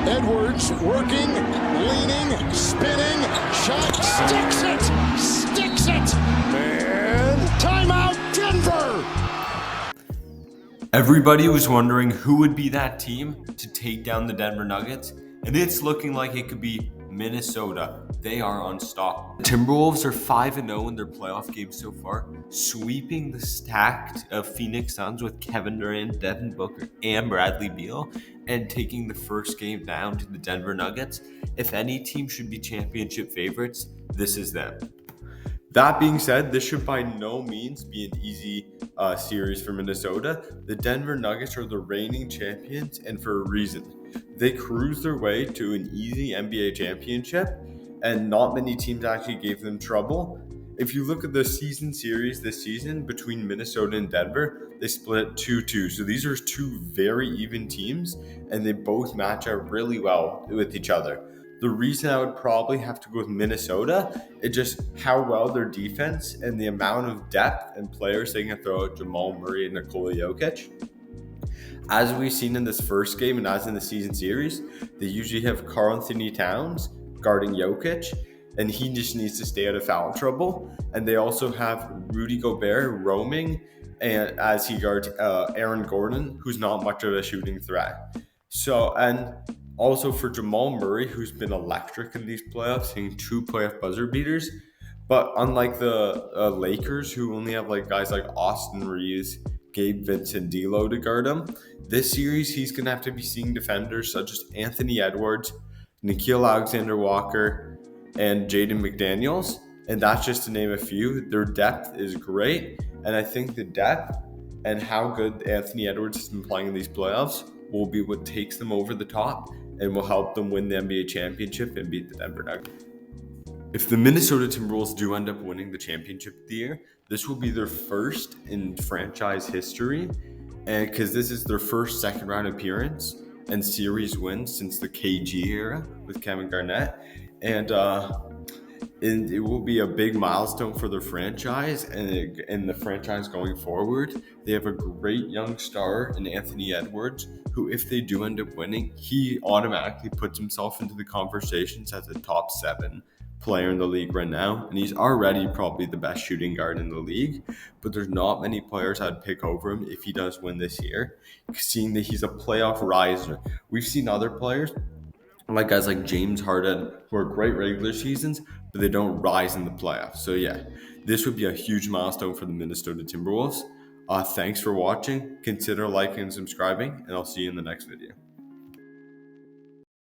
Edwards working, leaning, spinning, shot, sticks it, and timeout Denver. Everybody was wondering who would be that team to take down the Denver Nuggets, and it's looking like it could be Minnesota. They are unstoppable. The Timberwolves are 5-0 in their playoff games so far, sweeping the stacked Phoenix Suns with Kevin Durant, Devin Booker, and Bradley Beal, and taking the first game down to the Denver Nuggets. If any team should be championship favorites, this is them. That being said, this should by no means be an easy series for Minnesota. The Denver Nuggets are the reigning champions, and for a reason. They cruised their way to an easy NBA championship, and not many teams actually gave them trouble. If you look at the season series this season between Minnesota and Denver, they split 2-2. So these are two very even teams, and they both match up really well with each other. The reason I would probably have to go with Minnesota is just how well their defense and the amount of depth and players they can throw at Jamal Murray and Nikola Jokic. As we've seen in this first game and as in the season series, they usually have Karl-Anthony Towns guarding Jokic, and he just needs to stay out of foul trouble. And they also have Rudy Gobert roaming, and as he guards Aaron Gordon, who's not much of a shooting threat. And also for Jamal Murray, who's been electric in these playoffs, hitting 2 playoff buzzer beaters. But unlike the Lakers, who only have guys like Austin Reeves, Gabe Vincent, D'Lo to guard him, this series he's going to have to be seeing defenders such as Anthony Edwards, Nickeil Alexander-Walker, and Jaden McDaniels. And that's just to name a few. Their depth is great. And I think the depth and how good Anthony Edwards has been playing in these playoffs will be what takes them over the top and will help them win the NBA championship and beat the Denver Nuggets. If the Minnesota Timberwolves do end up winning the championship of the year, this will be their first in franchise history, and because this is their first second round appearance and series win since the KG era with Kevin Garnett, and it will be a big milestone for their franchise and the franchise going forward. They have a great young star in Anthony Edwards, who, if they do end up winning, he automatically puts himself into the conversations as a top 7 player in the league right now, and he's already probably the best shooting guard in the league, but there's not many players I'd pick over him if he does win this year, seeing that he's a playoff riser. We've seen other players like guys like James Harden who are great regular seasons, but they don't rise in the playoffs. So yeah, this would be a huge milestone for the Minnesota Timberwolves. Thanks for watching. Consider liking and subscribing, and I'll see you in the next video.